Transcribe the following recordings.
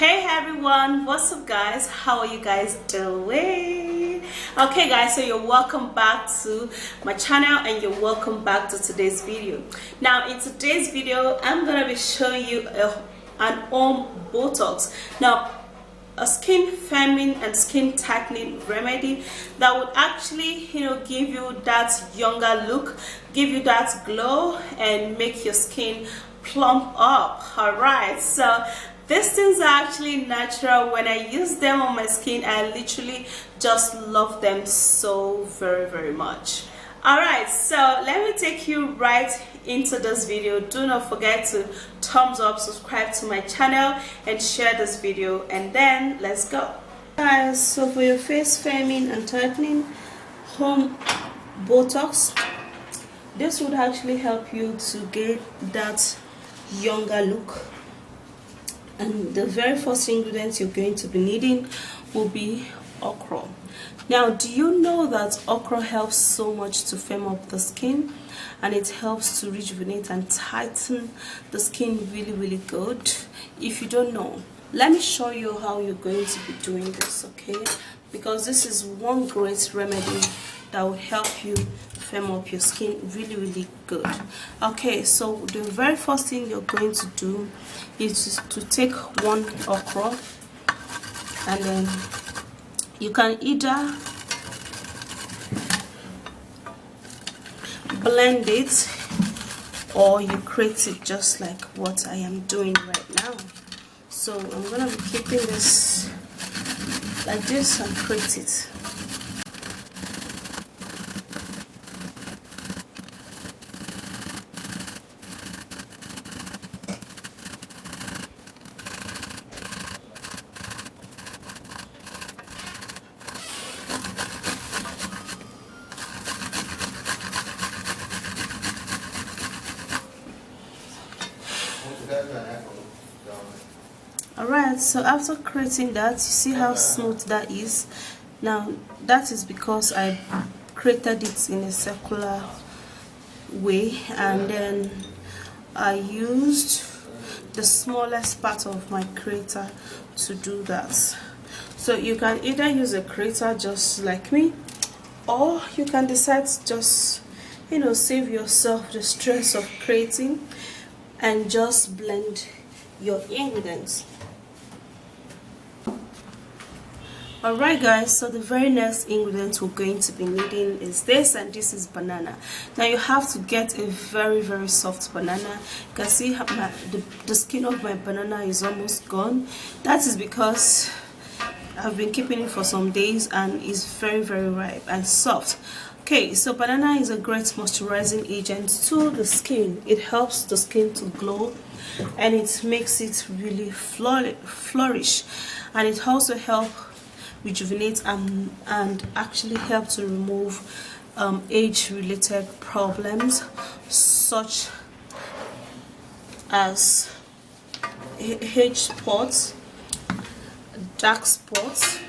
Hey everyone, what's up guys? How are you guys doing? Okay guys, so you're welcome back to my channel and you're welcome back to today's video. Now in today's video I'm gonna be showing you an home botox. Now a skin firming and skin tightening remedy that would actually give you that younger look, give you that glow, and make your skin plump up. All right, so these things are actually natural. When I use them on my skin, I literally just love them so very much. All right, so let me take you right into this video. Do not forget to thumbs up, subscribe to my channel, and share this video, and then let's go. Guys, so for your face firming and tightening home botox, this would actually help you to get that younger look. And the very first ingredients you're going to be needing will be okro. Now, do you know that okra helps so much to firm up the skin, and it helps to rejuvenate and tighten the skin really good? If you don't know, let me show you how you're going to be doing this, okay? Because this is one great remedy that will help you firm up your skin really good. Okay, so the very first thing you're going to do is to take one okra, and then you can either blend it or you crate it just like what I am doing right now. So I'm gonna be keeping this like this and crate it. Alright, so after creating that, you see how smooth that is. Now that is because I created it in a circular way, and then I used the smallest part of my crater to do that. So you can either use a crater just like me, or you can decide to just save yourself the stress of creating and just blend your ingredients. Alright guys, so the very next ingredient we're going to be needing is this, and this is banana. Now you have to get a very soft banana. You can see how the skin of my banana is almost gone. That is because I've been keeping it for some days and it's very ripe and soft. Okay, so banana is a great moisturizing agent to the skin. It helps the skin to glow and it makes it really flourish, and it also helps rejuvenate and actually help to remove age-related problems such as age spots, dark spots,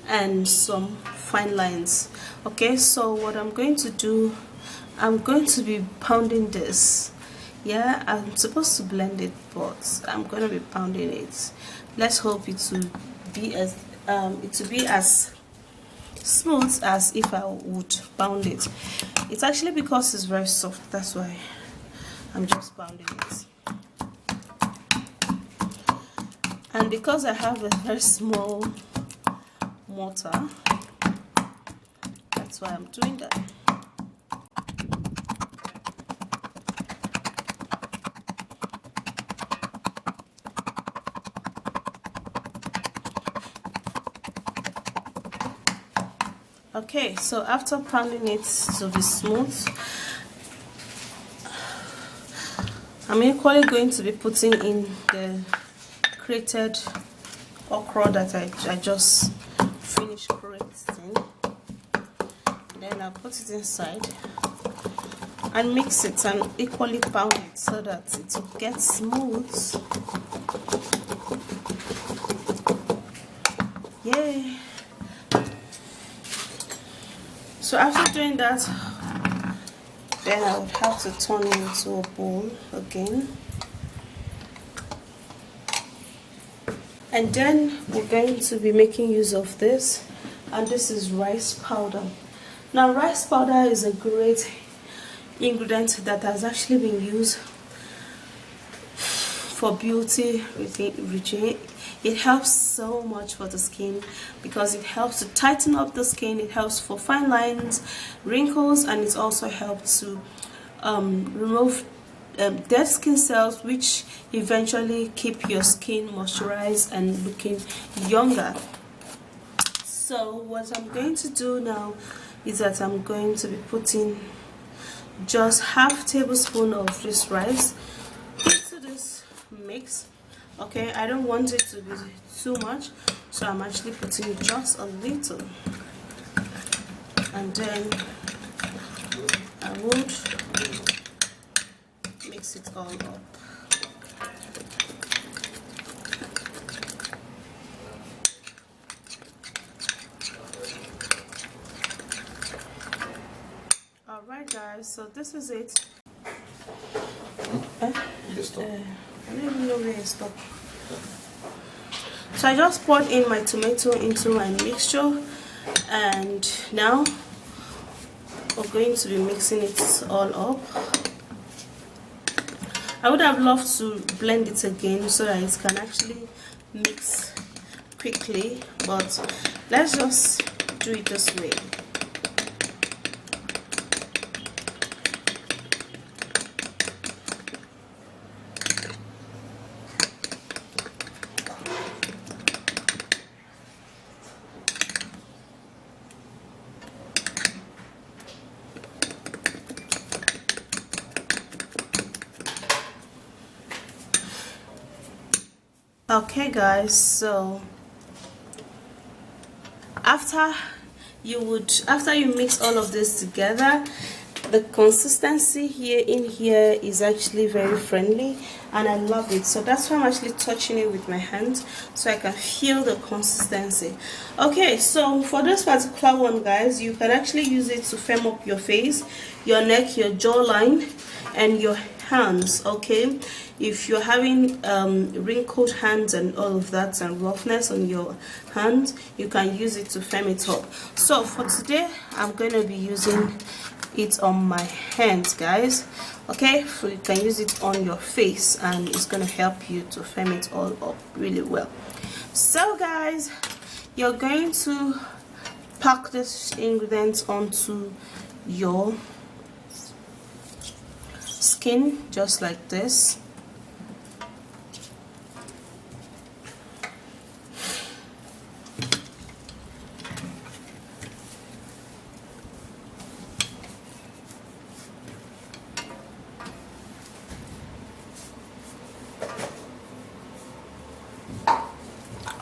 and some fine lines. Okay, so what I'm going to do, I'm going to be pounding this. Yeah, I'm supposed to blend it, but I'm going to be pounding it. Let's hope it will be as smooth as if I would pound it. It's actually because it's very soft, that's why I'm just pounding it. And because I have a very small mortar, that's why I'm doing that. Okay, so after pounding it to be smooth, I'm equally going to be putting in the grated okra that I just finished grating. Then I'll put it inside and mix it and equally pound it so that it will get smooth. Yay! So after doing that, then I would have to turn it into a bowl again. And then we're going to be making use of this, and this is rice powder. Now rice powder is a great ingredient that has actually been used for beauty regime. It helps so much for the skin because it helps to tighten up the skin, it helps for fine lines, wrinkles, and it also helps to remove dead skin cells, which eventually keep your skin moisturized and looking younger. So what I'm going to do now is that I'm going to be putting just half tablespoon of this rice into this mix. Okay, I don't want it to be too much, so I'm actually putting just a little, and then I would mix it all up. Alright guys, so this is it. I don't even know where I stopped. So I just poured in my tomato into my mixture, and now we're going to be mixing it all up. I would have loved to blend it again so that it can actually mix quickly, but let's just do it this way. Okay guys, so after you mix all of this together, the consistency here is actually very friendly, and I love it. So that's why I'm actually touching it with my hands so I can feel the consistency. Okay, so for this particular one guys, you can actually use it to firm up your face, your neck, your jawline, and your hands. Okay, if you're having wrinkled hands and all of that and roughness on your hands, you can use it to firm it up. So for today I'm going to be using it on my hands guys. Okay, so you can use it on your face and it's going to help you to firm it all up really well. So guys, you're going to pack this ingredients onto your skin just like this.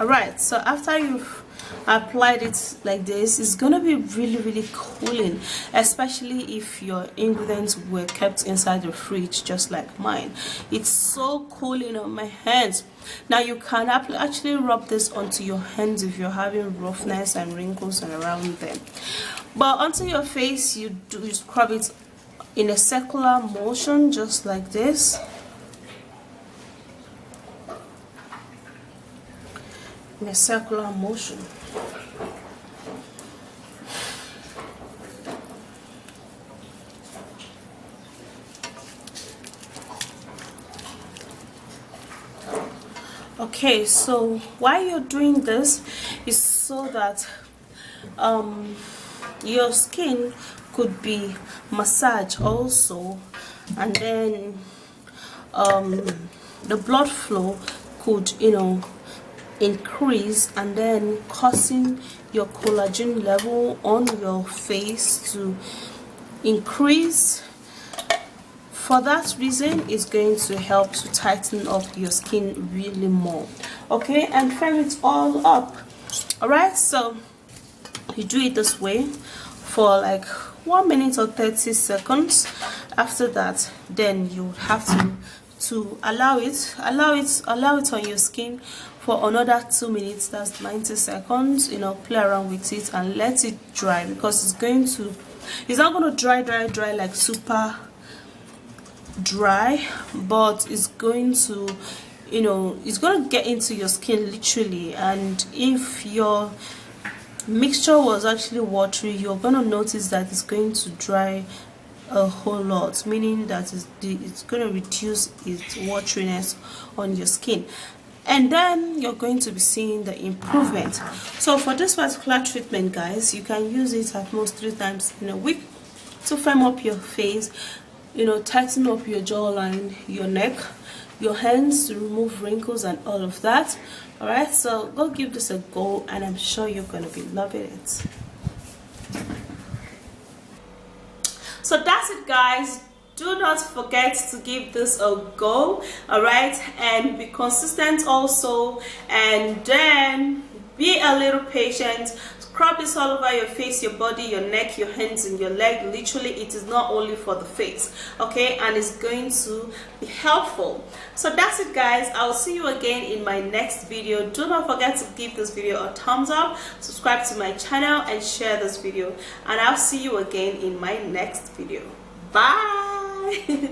Alright, so after you've applied it like this, it's gonna be really cooling, especially if your ingredients were kept inside the fridge just like mine. It's so cooling on my hands. Now you can actually rub this onto your hands if you're having roughness and wrinkles and around them, but onto your face you scrub it in a circular motion just like this. In a circular motion. Okay, so why you're doing this is so that your skin could be massaged also, and then the blood flow could, you know, increase, and then causing your collagen level on your face to increase. For that reason, it's going to help to tighten up your skin really more. Okay, and firm it all up. Alright, so you do it this way for like 1 minute or 30 seconds. After that, then you have to allow it on your skin for another 2 minutes. That's 90 seconds. You know, play around with it and let it dry, because it's not going to dry like super dry, but it's going to, it's going to get into your skin literally, and if your mixture was actually watery, you're going to notice that it's going to dry a whole lot, meaning that it's going to reduce its wateriness on your skin, and then you're going to be seeing the improvement. So for this particular treatment, guys, you can use it at most 3 times in a week to firm up your face, tighten up your jawline, your neck, your hands, to remove wrinkles and all of that. All right, so go give this a go, and I'm sure you're going to be loving it. So that's it, guys. Do not forget to give this a go, all right, and be consistent also, and then be a little patient. Scrub this all over your face, your body, your neck, your hands, and your leg. Literally, it is not only for the face, okay, and it's going to be helpful. So that's it, guys. I'll see you again in my next video. Do not forget to give this video a thumbs up, subscribe to my channel, and share this video, and I'll see you again in my next video. Bye.